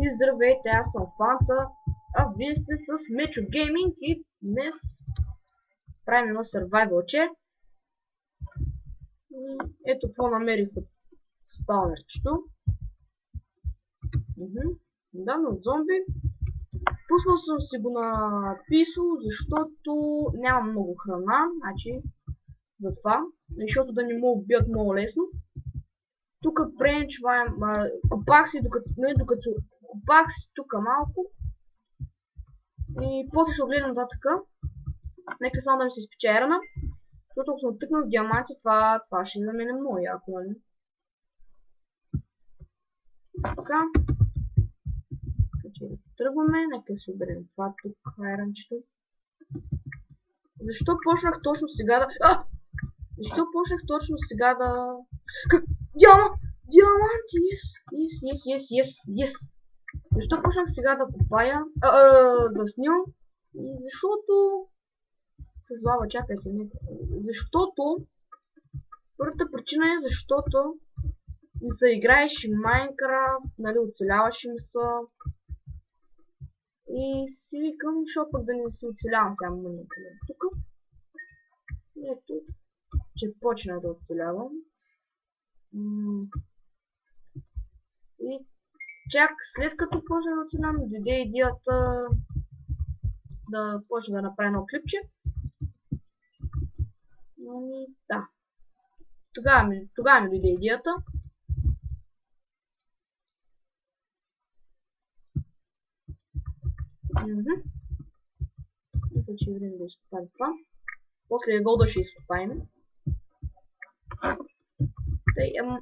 И здравейте, аз съм Фанта, а вие сте с Мечо Гейминг и днес правим едно survival-че. И ето какво намерих от спаунерчето. Да, на зомби. Пуснал съм си го на писо, защото нямам много храна, значи затова, защото да не му убият много лесно. Тук пренчвам, копах си докато копах си тук малко. И после ще огледам нататък. Нека само да ми се изпече ерана. Защото ако съм натъкнал с диаманти, това ще за мен е много яко, нали? Така. Тръгваме, нека се оберем това тук, еранчето. Защо почнах точно сега да... Защо почнах точно сега да... Диаманти, yes. Защо почнах сега да копая, да снимам? И защото... С лава, чакайте, не. Защото... Първата причина е защото ми се играеше Майнкрафт, нали, оцеляваше ми се. И си викам, защото пък да не си оцелявам сега някъде тук. Ето, че почна да оцелявам. И чак след като почна да оцелявам, дойде идеята да почна да направя едно клипче. Да. Тогава ми дойде идеята. Мисля, че е време да изкопаем това. После голда ще изкопаем.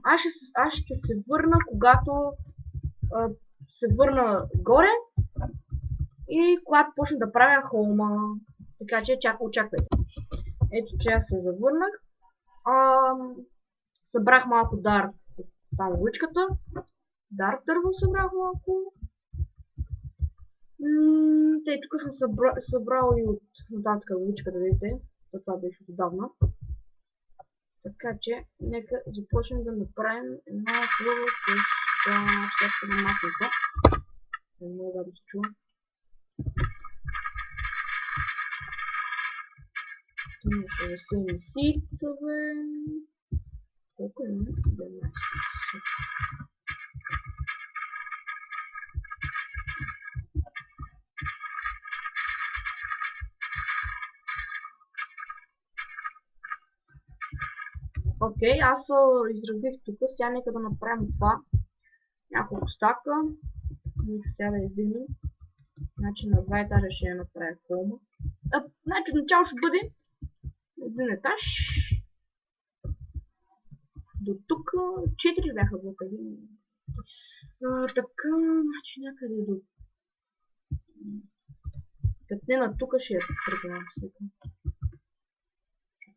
Аз ще се върна, когато се върна горе и когато почна да правя холма. Така че очаквайте. Ето, че аз се завърнах. Събрах малко дар от там лъчката. Дар дърво събрах малко. Тук съм събрал и от нататък лъчката, видите. Това беше отдавна. Така че, нека започнем да направим една хубава къща на масника. Не мога да се чува. Тук ще засеем ситове. Колко има? 11. Окей, аз изравих тук, сега нека да направим това. Няколко стака. Нека сега да издигнем. Значи на 2 етажа ще я направя холма. Значи отначало ще бъде един етаж. До тук 4 бяха блока. Така, значи някъде до... Като не на тук ще я прегнам света.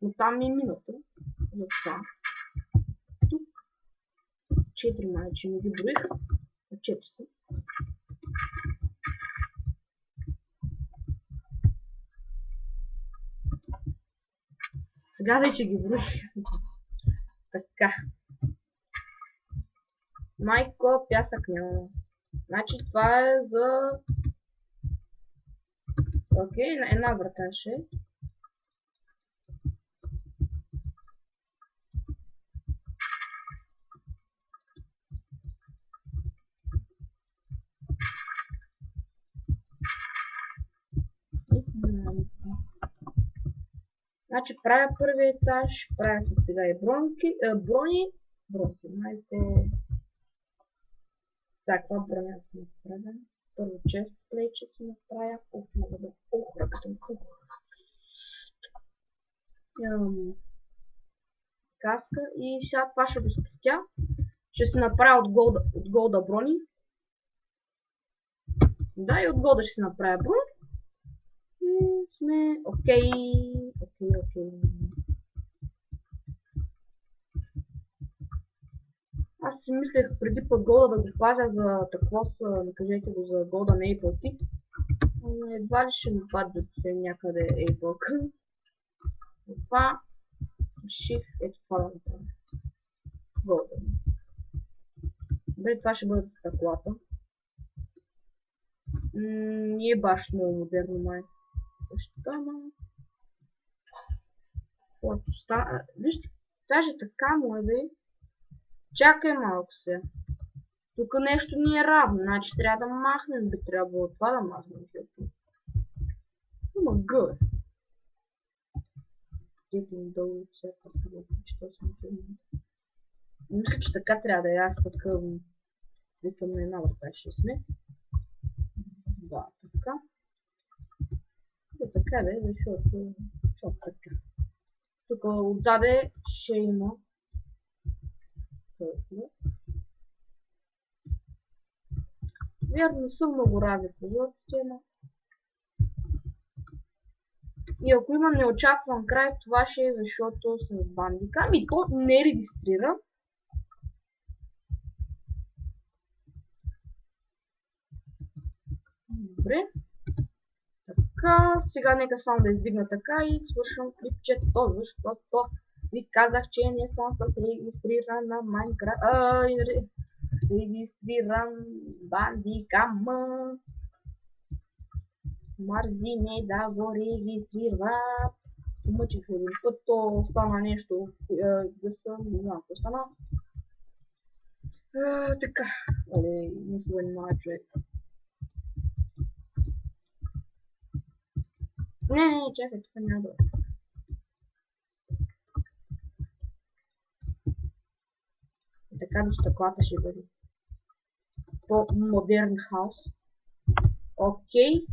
Но там ми е мината. За това. Тук 4 майче не ги броих. 4 са. Сега вече ги броих. Така. Майко, пясък няма. Значи това е за... Окей, една врата ще е. Значи правя първия етаж, правя се сега и брони, майко. Сега каква броня си направя? Първо чест плече си направя, мога да ръката ми. Каска и сега това ще го спестя. Ще се направя от голда брони. Да, и от голда ще се направя брони. И сме окей. Аз си мислех преди път голда да го пазя за таквос, кажете го за голден Apple Tip. Едва ли ще ми падне някъде Apple. Това реших ето това да направя. Голден. Добре, това ще бъде стъклата. Не е баш много модерно, май. Вижте, даже така му е да е. Чакай малко се. Тук нещо ни е равно, значи трябва да махнем, би трябвало това да махнем. Има гър. Дете ми долу всяка че съм трудно. Мисля, че така трябва да е, аз пък викам на една врата ще сме. Да, така. Да, така да е, защото така. Тук отзаде ще има Вярно, не съм много рави прозорците, но... И ако има неочакван край, това ще е защото съм с бандика. Ами то не регистрира. Добре. Така, сега нека само да издигна така и свършвам клипчето, защото ви казах, че не съм с регистрирана Minecraft. Регистриран бандикам. Марзи ме да го регистрира. Помъчих се един път, то стана нещо. Гъса, не знам какво стана. Така, не се занимава човек. Не, чакай, тук няма да. Така до стъклата ще бъде. По-модерн хаус. Окей.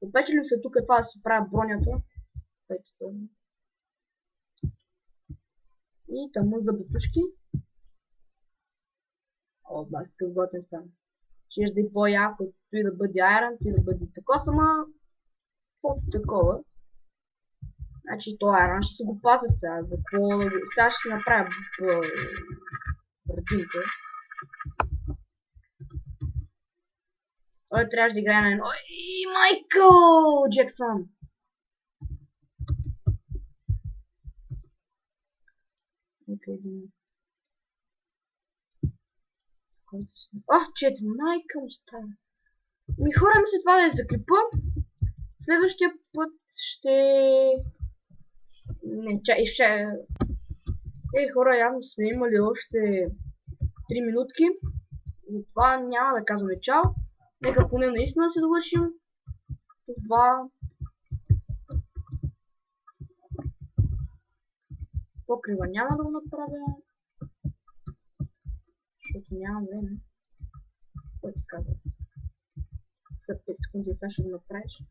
Обаче ли се тук това да си правя бронята? Вече са. И тъмън за бутушки. О, бас, какъв готен стана. Ще да е по-яко, той да бъде айрон, той да бъде такова, сама каквото такова. Значи то айрон ще си го пазя сега, за какво... Сега ще си направя вратинка. Той трябваше да играе на едно... Ой, Майкъл Джексън! Нека един... Чет, майка му става. Ми хора, мисля това да е за клипа. Следващия път ще... Хора, явно сме имали още 3 минутки. Затова няма да казваме чао. Нека поне наистина се довършим. Това... Покрива няма да го направя. Защото няма време. Кой ти казва? За 5 секунди сега ще го направиш.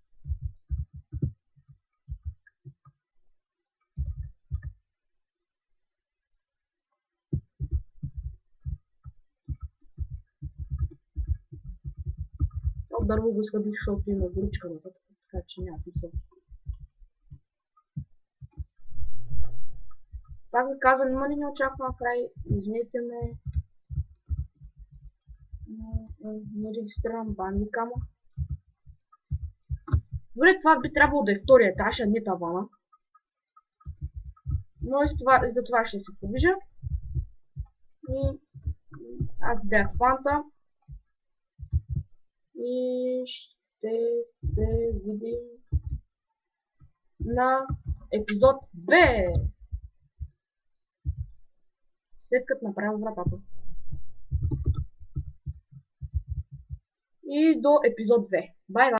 Това дърво го изхъбих, защото има горичка нататък, така че няма смисъл. Пак ви казвам, има ли неочакван край? Извинете ме. Не регистрирам бандикама. Добре, това би трябвало да е втория етаж, а не тавана. Но и за това ще се повижа. И аз бях Фанта. И ще се видим на епизод 2. След като направя вратата. И до епизод 2. Бай, бай!